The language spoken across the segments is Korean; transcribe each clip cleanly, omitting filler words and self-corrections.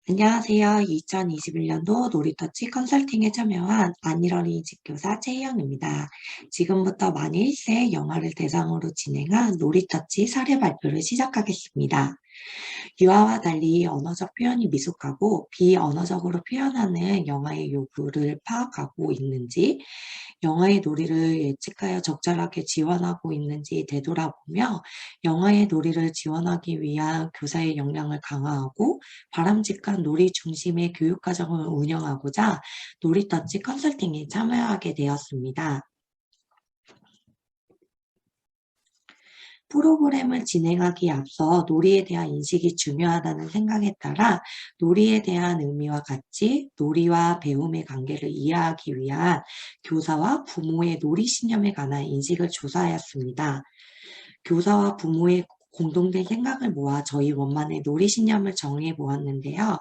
안녕하세요. 2021년도 놀이터치 컨설팅에 참여한 안일어린이집 교사 최희영입니다. 지금부터 만 1세 영아를 대상으로 진행한 놀이터치 사례 발표를 시작하겠습니다. 유아와 달리 언어적 표현이 미숙하고 비언어적으로 표현하는 영아의 요구를 파악하고 있는지, 영아의 놀이를 예측하여 적절하게 지원하고 있는지 되돌아보며 영아의 놀이를 지원하기 위한 교사의 역량을 강화하고 바람직한 놀이 중심의 교육과정을 운영하고자 놀이터치 컨설팅에 참여하게 되었습니다. 프로그램을 진행하기에 앞서 놀이에 대한 인식이 중요하다는 생각에 따라 놀이에 대한 의미와 가치, 놀이와 배움의 관계를 이해하기 위한 교사와 부모의 놀이 신념에 관한 인식을 조사하였습니다. 교사와 부모의 공동된 생각을 모아 저희 원만의 놀이 신념을 정해 보았는데요.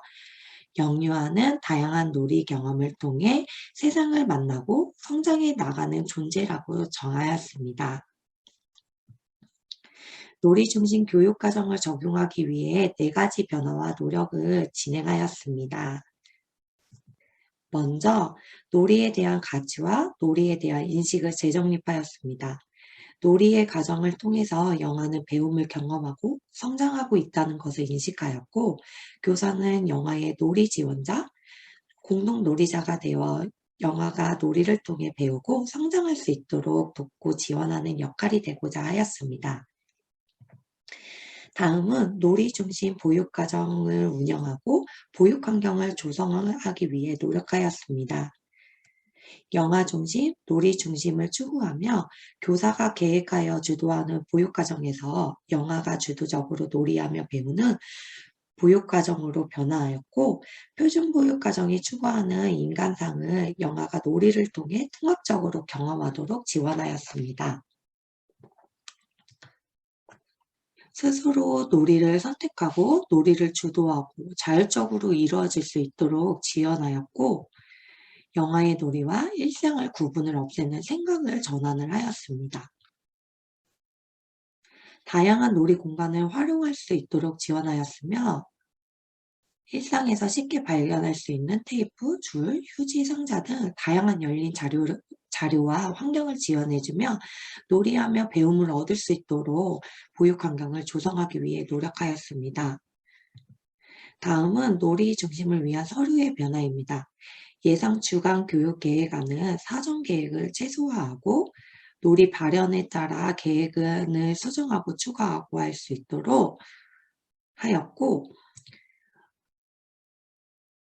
영유아는 다양한 놀이 경험을 통해 세상을 만나고 성장해 나가는 존재라고 정하였습니다. 놀이 중심 교육 과정을 적용하기 위해 4가지 변화와 노력을 진행하였습니다. 먼저 놀이에 대한 가치와 놀이에 대한 인식을 재정립하였습니다. 놀이의 과정을 통해서 영아는 배움을 경험하고 성장하고 있다는 것을 인식하였고, 교사는 영아의 놀이 지원자, 공동 놀이자가 되어 영아가 놀이를 통해 배우고 성장할 수 있도록 돕고 지원하는 역할이 되고자 하였습니다. 다음은 놀이 중심 보육 과정을 운영하고 보육 환경을 조성하기 위해 노력하였습니다. 영아 중심, 놀이 중심을 추구하며 교사가 계획하여 주도하는 보육 과정에서 영아가 주도적으로 놀이하며 배우는 보육 과정으로 변화하였고, 표준 보육 과정이 추구하는 인간상을 영아가 놀이를 통해 통합적으로 경험하도록 지원하였습니다. 스스로 놀이를 선택하고 놀이를 주도하고 자율적으로 이루어질 수 있도록 지원하였고, 영아의 놀이와 일상을 구분을 없애는 생각을 전환을 하였습니다. 다양한 놀이 공간을 활용할 수 있도록 지원하였으며, 일상에서 쉽게 발견할 수 있는 테이프, 줄, 휴지, 상자 등 다양한 열린 자료와 환경을 지원해주며 놀이하며 배움을 얻을 수 있도록 보육 환경을 조성하기 위해 노력하였습니다. 다음은 놀이 중심을 위한 서류의 변화입니다. 예상 주간 교육 계획안은 사전 계획을 최소화하고 놀이 발현에 따라 계획안을 수정하고 추가하고 할 수 있도록 하였고,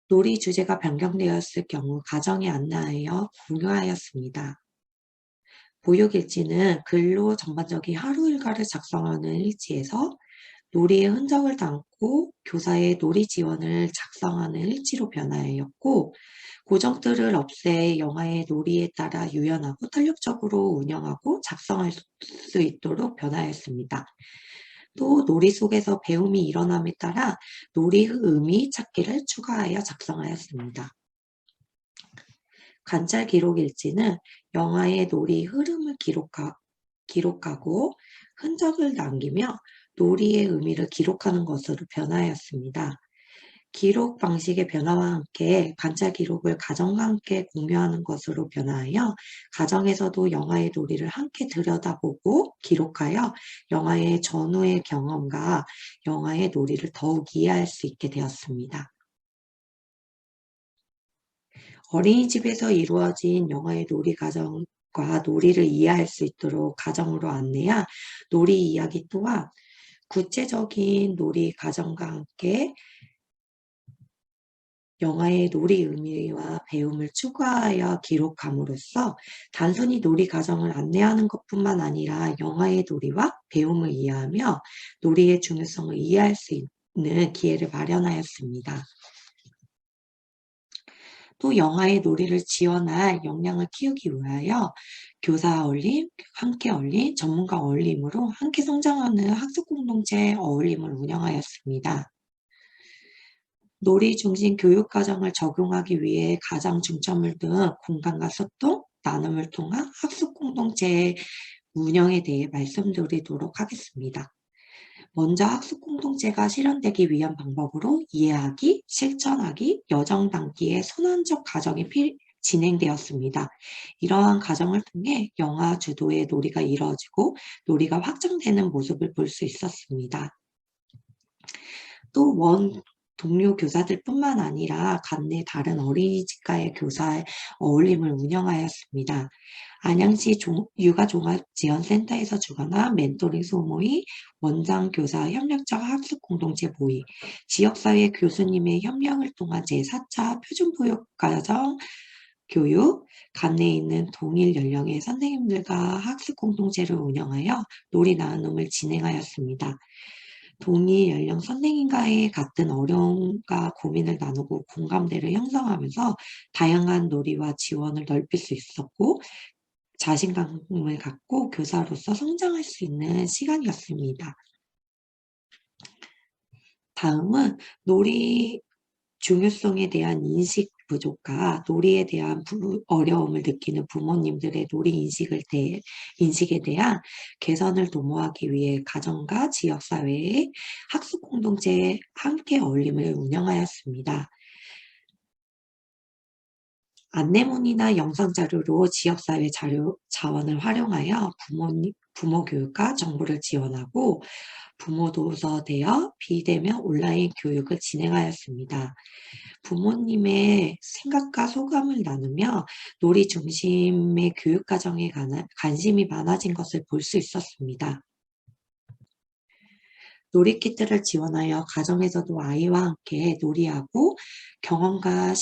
놀이 주제가 변경되었을 경우 가정에 안내하여 공유하였습니다. 보육일지는 글로 전반적인 하루 일과를 작성하는 일지에서 놀이의 흔적을 담고 교사의 놀이 지원을 작성하는 일지로 변화하였고, 고정틀을 없애 영아의 놀이에 따라 유연하고 탄력적으로 운영하고 작성할 수 있도록 변화하였습니다. 또 놀이 속에서 배움이 일어남에 따라 놀이의 의미 찾기를 추가하여 작성하였습니다. 관찰 기록 일지는 영아의 놀이 흐름을 기록하고 흔적을 남기며 놀이의 의미를 기록하는 것으로 변화하였습니다. 기록 방식의 변화와 함께 관찰 기록을 가정과 함께 공유하는 것으로 변화하여 가정에서도 영아의 놀이를 함께 들여다보고 기록하여 영아의 전후의 경험과 영아의 놀이를 더욱 이해할 수 있게 되었습니다. 어린이집에서 이루어진 영아의 놀이 과정과 놀이를 이해할 수 있도록 가정으로 안내한 놀이 이야기 또한 구체적인 놀이 과정과 함께 영아의 놀이 의미와 배움을 추가하여 기록함으로써 단순히 놀이 과정을 안내하는 것뿐만 아니라 영아의 놀이와 배움을 이해하며 놀이의 중요성을 이해할 수 있는 기회를 마련하였습니다. 또 영아의 놀이를 지원할 역량을 키우기 위하여 교사 어울림, 함께 어울림, 전문가 어울림으로 함께 성장하는 학습 공동체 어울림을 운영하였습니다. 놀이 중심 교육 과정을 적용하기 위해 가장 중점을 둔 공간과 소통, 나눔을 통한 학습 공동체의 운영에 대해 말씀드리도록 하겠습니다. 먼저 학습 공동체가 실현되기 위한 방법으로 이해하기, 실천하기, 여정 담기의 순환적 과정이 진행되었습니다. 이러한 과정을 통해 영아 주도의 놀이가 이루어지고 놀이가 확장되는 모습을 볼 수 있었습니다. 또 동료 교사들뿐만 아니라 관내 다른 어린이집과의 교사의 어울림을 운영하였습니다. 안양시 육아종합지원센터에서 주관한 멘토링 소모의, 원장 교사 협력적 학습 공동체 모의, 지역사회 교수님의 협력을 통한 제4차 표준보육과정 교육, 관내에 있는 동일 연령의 선생님들과 학습 공동체를 운영하여 놀이 나눔을 진행하였습니다. 동일 연령 선생님과의 같은 어려움과 고민을 나누고 공감대를 형성하면서 다양한 놀이와 지원을 넓힐 수 있었고 자신감을 갖고 교사로서 성장할 수 있는 시간이었습니다. 다음은 놀이 중요성에 대한 인식 부족과 놀이에 대한 어려움을 느끼는 부모님들의 놀이 인식에 대한 개선을 도모하기 위해 가정과 지역사회의 학습 공동체에 함께 어울림을 운영하였습니다. 안내문이나 영상 자료로 지역사회 자원을 활용하여 부모 교육과 정보를 지원하고 부모 도서 대여, 비대면 온라인 교육을 진행하였습니다. 부모님의 생각과 소감을 나누며 놀이 중심의 교육 과정에 관심이 많아진 것을 볼 수 있었습니다. 놀이키트를 지원하여 가정에서도 아이와 함께 놀이하고 경험과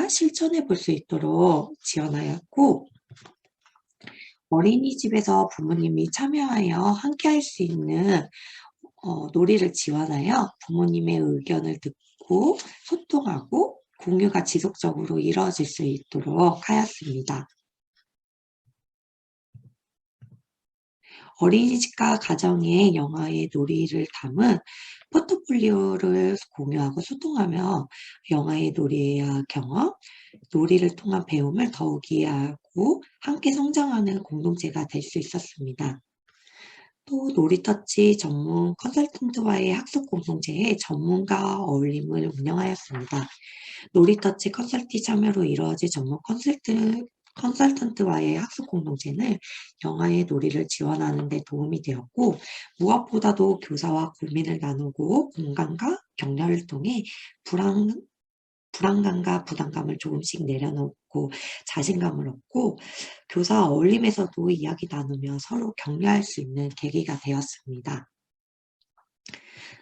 실천해 볼 수 있도록 지원하였고 어린이집에서 부모님이 참여하여 함께 할 수 있는 놀이를 지원하여 부모님의 의견을 듣고 소통하고 공유가 지속적으로 이루어질 수 있도록 하였습니다. 어린이집과 가정의 영아의 놀이를 담은 포트폴리오를 공유하고 소통하며 영아의 놀이와 경험, 놀이를 통한 배움을 더욱 이해하고 함께 성장하는 공동체가 될 수 있었습니다. 또 놀이터치 전문 컨설턴트와의 학습 공동체에 전문가 어울림을 운영하였습니다. 놀이터치 컨설팅 참여로 이루어질 전문 컨설턴트와의 학습 공동체는 영아의 놀이를 지원하는 데 도움이 되었고 무엇보다도 교사와 고민을 나누고 공감과 격려를 통해 불안감과 부담감을 조금씩 내려놓고 자신감을 얻고 교사 어울림에서도 이야기 나누며 서로 격려할 수 있는 계기가 되었습니다.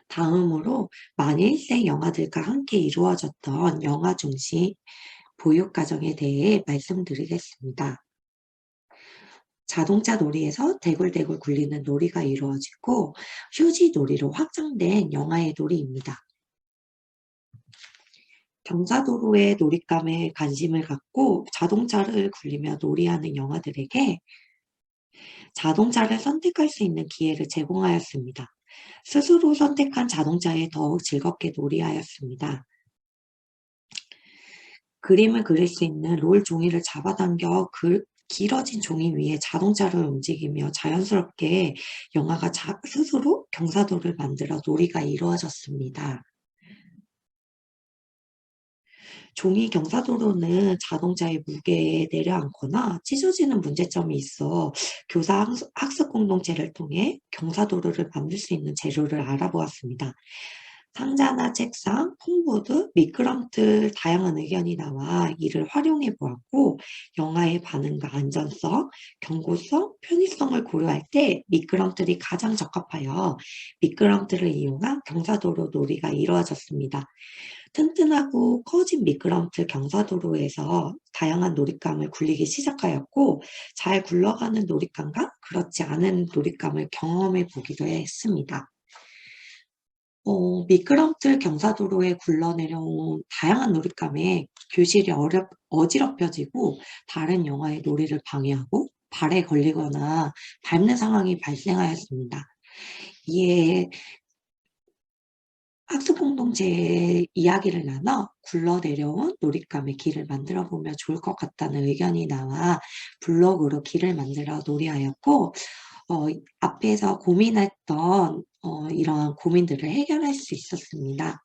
다음으로 만일생 영아들과 함께 이루어졌던 영아 중심 보육과정에 대해 말씀드리겠습니다. 자동차 놀이에서 대굴대굴 굴리는 놀이가 이루어지고 휴지 놀이로 확장된 영아의 놀이입니다. 경사도로의 놀잇감에 관심을 갖고 자동차를 굴리며 놀이하는 영아들에게 자동차를 선택할 수 있는 기회를 제공하였습니다. 스스로 선택한 자동차에 더욱 즐겁게 놀이하였습니다. 그림을 그릴 수 있는 롤 종이를 잡아당겨 길어진 종이 위에 자동차를 움직이며 자연스럽게 영아가 스스로 경사도를 만들어 놀이가 이루어졌습니다. 종이 경사도로는 자동차의 무게에 내려앉거나 찢어지는 문제점이 있어 교사 학습 공동체를 통해 경사도로를 만들 수 있는 재료를 알아보았습니다. 상자나 책상, 폼보드, 미끄럼틀 다양한 의견이 나와 이를 활용해 보았고 영아의 반응과 안전성, 경고성, 편의성을 고려할 때 미끄럼틀이 가장 적합하여 미끄럼틀을 이용한 경사도로 놀이가 이루어졌습니다. 튼튼하고 커진 미끄럼틀 경사도로에서 다양한 놀잇감을 굴리기 시작하였고 잘 굴러가는 놀잇감과 그렇지 않은 놀잇감을 경험해 보기도 했습니다. 미끄럼틀 경사도로에 굴러내려온 다양한 놀잇감에 교실이 어지럽혀지고 다른 영아의 놀이를 방해하고 발에 걸리거나 밟는 상황이 발생하였습니다. 이에 학습 공동체의 이야기를 나눠 굴러내려온 놀잇감의 길을 만들어 보면 좋을 것 같다는 의견이 나와 블록으로 길을 만들어 놀이하였고 앞에서 고민했던 이러한 고민들을 해결할 수 있었습니다.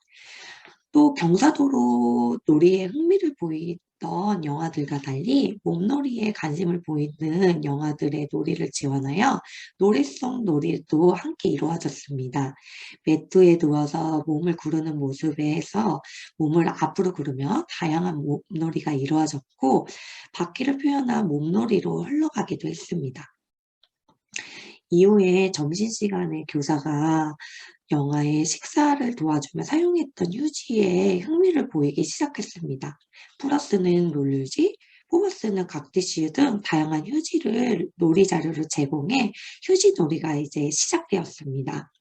또 경사도로 놀이에 흥미를 보이던 영화들과 달리 몸놀이에 관심을 보이는 영화들의 놀이를 지원하여 놀이 속 놀이도 함께 이루어졌습니다. 매트에 누워서 몸을 구르는 모습에서 몸을 앞으로 구르며 다양한 몸놀이가 이루어졌고 바퀴를 표현한 몸놀이로 흘러가기도 했습니다. 이후에 점심시간에 교사가 영화의 식사를 도와주며 사용했던 휴지에 흥미를 보이기 시작했습니다. 플러스는 롤휴지, 포머스는 각티슈 등 다양한 휴지를 놀이 자료로 제공해 휴지 놀이가 이제 시작되었습니다.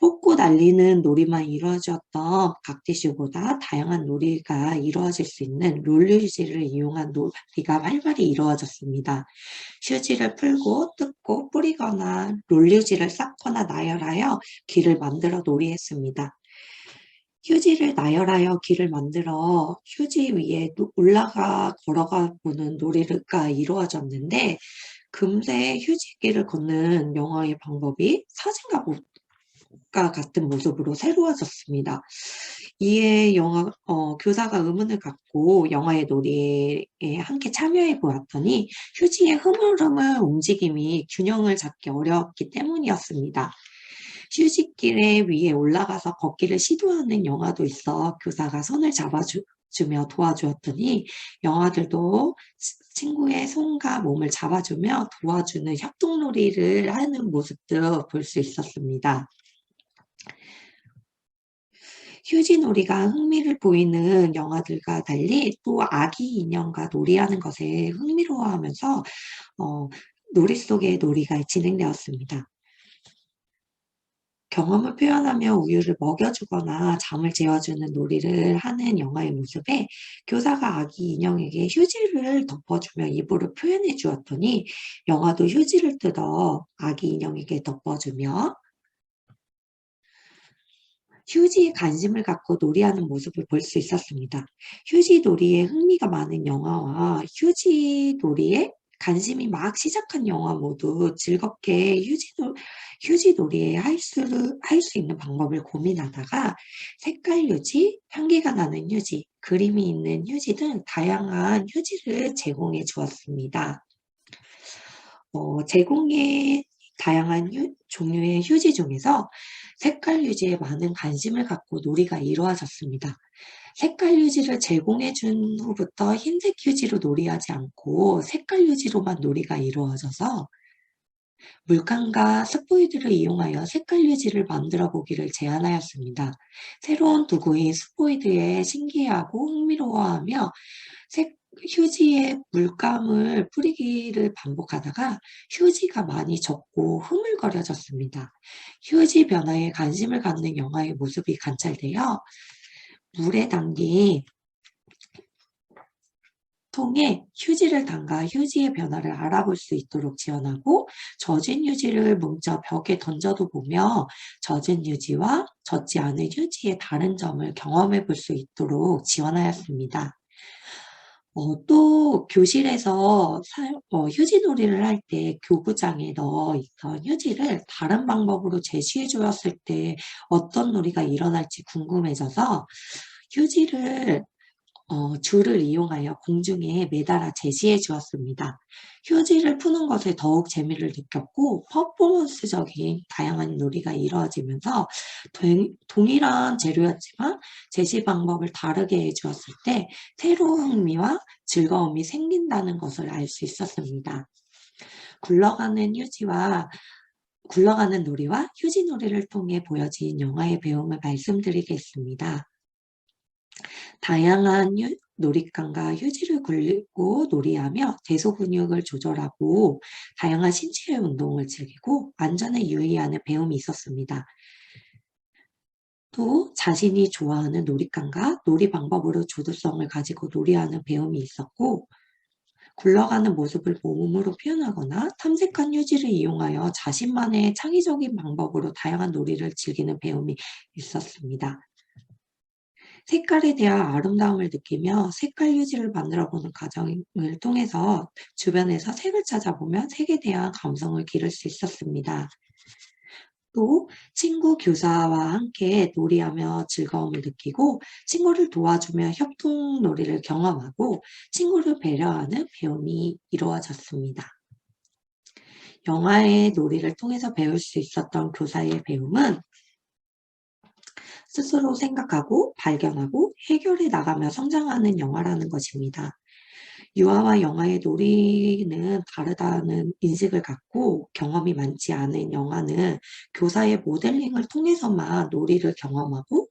뽑고 날리는 놀이만 이루어졌던 각티슈보다 다양한 놀이가 이루어질 수 있는 롤휴지를 이용한 놀이가 활발히 이루어졌습니다. 휴지를 풀고 뜯고 뿌리거나 롤휴지를 쌓거나 나열하여 길을 만들어 놀이했습니다. 휴지를 나열하여 길을 만들어 휴지 위에 올라가 걸어가 보는 놀이가 이루어졌는데 금세 휴지길을 걷는 영화의 방법이 사진과 같은 모습으로 새로워졌습니다. 이에 교사가 의문을 갖고 영화의 놀이에 함께 참여해 보았더니 휴지의 흐물흐물 움직임이 균형을 잡기 어려웠기 때문이었습니다. 휴지길 위에 올라가서 걷기를 시도하는 영화도 있어 교사가 손을 잡아주며 도와주었더니 영화들도 친구의 손과 몸을 잡아주며 도와주는 협동놀이를 하는 모습도 볼 수 있었습니다. 휴지놀이가 흥미를 보이는 영화들과 달리 또 아기 인형과 놀이하는 것에 흥미로워하면서 놀이 속의 놀이가 진행되었습니다. 경험을 표현하며 우유를 먹여주거나 잠을 재워주는 놀이를 하는 영화의 모습에 교사가 아기 인형에게 휴지를 덮어주며 이불을 표현해 주었더니 영화도 휴지를 뜯어 아기 인형에게 덮어주며 휴지에 관심을 갖고 놀이하는 모습을 볼 수 있었습니다. 휴지 놀이에 흥미가 많은 영화와 휴지 놀이에 관심이 막 시작한 영화 모두 즐겁게 휴지 놀이에 할 수 있는 방법을 고민하다가 색깔 휴지, 향기가 나는 휴지, 그림이 있는 휴지 등 다양한 휴지를 제공해 주었습니다. 제공의 다양한 종류의 휴지 중에서 색깔 휴지에 많은 관심을 갖고 놀이가 이루어졌습니다. 색깔 휴지를 제공해 준 후부터 흰색 휴지로 놀이하지 않고 색깔 휴지로만 놀이가 이루어져서 물감과 스포이드를 이용하여 색깔 휴지를 만들어 보기를 제안하였습니다. 새로운 도구인 스포이드에 신기해하고 흥미로워하며 휴지에 물감을 뿌리기를 반복하다가 휴지가 많이 젖고 흐물거려졌습니다. 휴지 변화에 관심을 갖는 영화의 모습이 관찰되어 물에 담긴 통에 휴지를 담가 휴지의 변화를 알아볼 수 있도록 지원하고 젖은 휴지를 뭉쳐 벽에 던져도 보며 젖은 휴지와 젖지 않은 휴지의 다른 점을 경험해 볼 수 있도록 지원하였습니다. 또 교실에서 휴지 놀이를 할 때 교구장에 넣어 있던 휴지를 다른 방법으로 제시해 주었을 때 어떤 놀이가 일어날지 궁금해져서 휴지를 줄을 이용하여 공중에 매달아 제시해 주었습니다. 휴지를 푸는 것에 더욱 재미를 느꼈고 퍼포먼스적인 다양한 놀이가 이루어지면서 동일한 재료였지만 제시 방법을 다르게 해주었을 때 새로운 흥미와 즐거움이 생긴다는 것을 알 수 있었습니다. 굴러가는 놀이와 휴지 놀이를 통해 보여진 영화의 배움을 말씀드리겠습니다. 다양한 놀잇감과 휴지를 굴리고 놀이하며 대소 근육을 조절하고 다양한 신체 운동을 즐기고 안전에 유의하는 배움이 있었습니다. 또 자신이 좋아하는 놀잇감과 놀이 방법으로 조도성을 가지고 놀이하는 배움이 있었고 굴러가는 모습을 몸으로 표현하거나 탐색한 휴지를 이용하여 자신만의 창의적인 방법으로 다양한 놀이를 즐기는 배움이 있었습니다. 색깔에 대한 아름다움을 느끼며 색깔 유지를 만들어보는 과정을 통해서 주변에서 색을 찾아보며 색에 대한 감성을 기를 수 있었습니다. 또 친구 교사와 함께 놀이하며 즐거움을 느끼고 친구를 도와주며 협동놀이를 경험하고 친구를 배려하는 배움이 이루어졌습니다. 영화의 놀이를 통해서 배울 수 있었던 교사의 배움은 스스로 생각하고 발견하고 해결해 나가며 성장하는 영화라는 것입니다. 유아와 영화의 놀이는 다르다는 인식을 갖고 경험이 많지 않은 영화는 교사의 모델링을 통해서만 놀이를 경험하고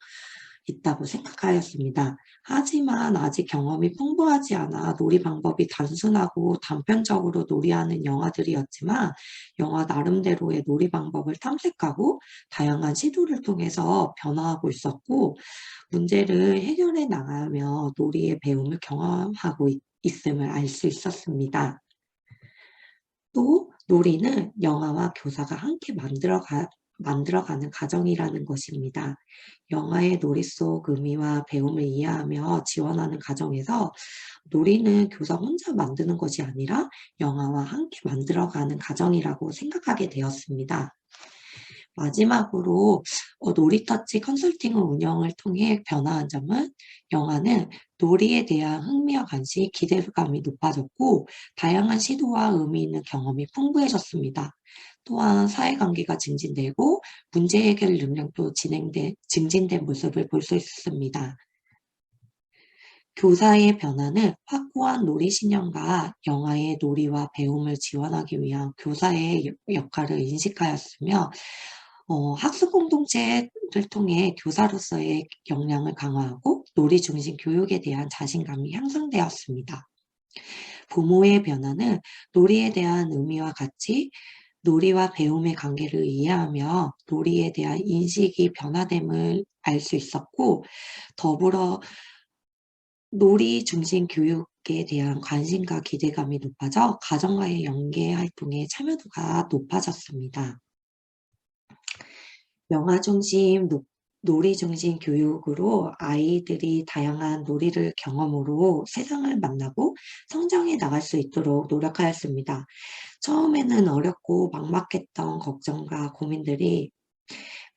있다고 생각하였습니다. 하지만 아직 경험이 풍부하지 않아 놀이 방법이 단순하고 단편적으로 놀이하는 영화들이었지만 영화 나름대로의 놀이 방법을 탐색하고 다양한 시도를 통해서 변화하고 있었고 문제를 해결해 나가며 놀이의 배움을 경험하고 있음을 알 수 있었습니다. 또 놀이는 영화와 교사가 함께 만들어가는 과정이라는 것입니다. 영화의 놀이 속 의미와 배움을 이해하며 지원하는 과정에서 놀이는 교사 혼자 만드는 것이 아니라 영화와 함께 만들어가는 과정이라고 생각하게 되었습니다. 마지막으로 놀이터치 컨설팅의 운영을 통해 변화한 점은 영화는 놀이에 대한 흥미와 관심, 기대감이 높아졌고 다양한 시도와 의미 있는 경험이 풍부해졌습니다. 또한 사회관계가 증진되고 문제 해결 능력도 증진된 모습을 볼 수 있습니다. 교사의 변화는 확고한 놀이 신념과 영화의 놀이와 배움을 지원하기 위한 교사의 역할을 인식하였으며 학습 공동체를 통해 교사로서의 역량을 강화하고 놀이 중심 교육에 대한 자신감이 향상되었습니다. 부모의 변화는 놀이에 대한 의미와 가치, 놀이와 배움의 관계를 이해하며 놀이에 대한 인식이 변화됨을 알 수 있었고 더불어 놀이 중심 교육에 대한 관심과 기대감이 높아져 가정과의 연계 활동에 참여도가 높아졌습니다. 영화 중심, 놀이 중심 교육으로 아이들이 다양한 놀이를 경험으로 세상을 만나고 성장해 나갈 수 있도록 노력하였습니다. 처음에는 어렵고 막막했던 걱정과 고민들이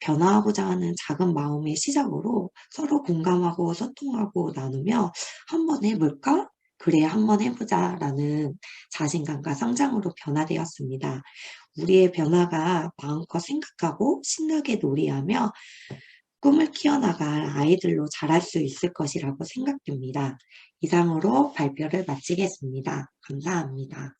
변화하고자 하는 작은 마음의 시작으로 서로 공감하고 소통하고 나누며 "한번 해볼까? 그래, 한번 해보자."라는 자신감과 성장으로 변화되었습니다. 우리의 변화가 마음껏 생각하고 신나게 놀이하며 꿈을 키워나갈 아이들로 자랄 수 있을 것이라고 생각됩니다. 이상으로 발표를 마치겠습니다. 감사합니다.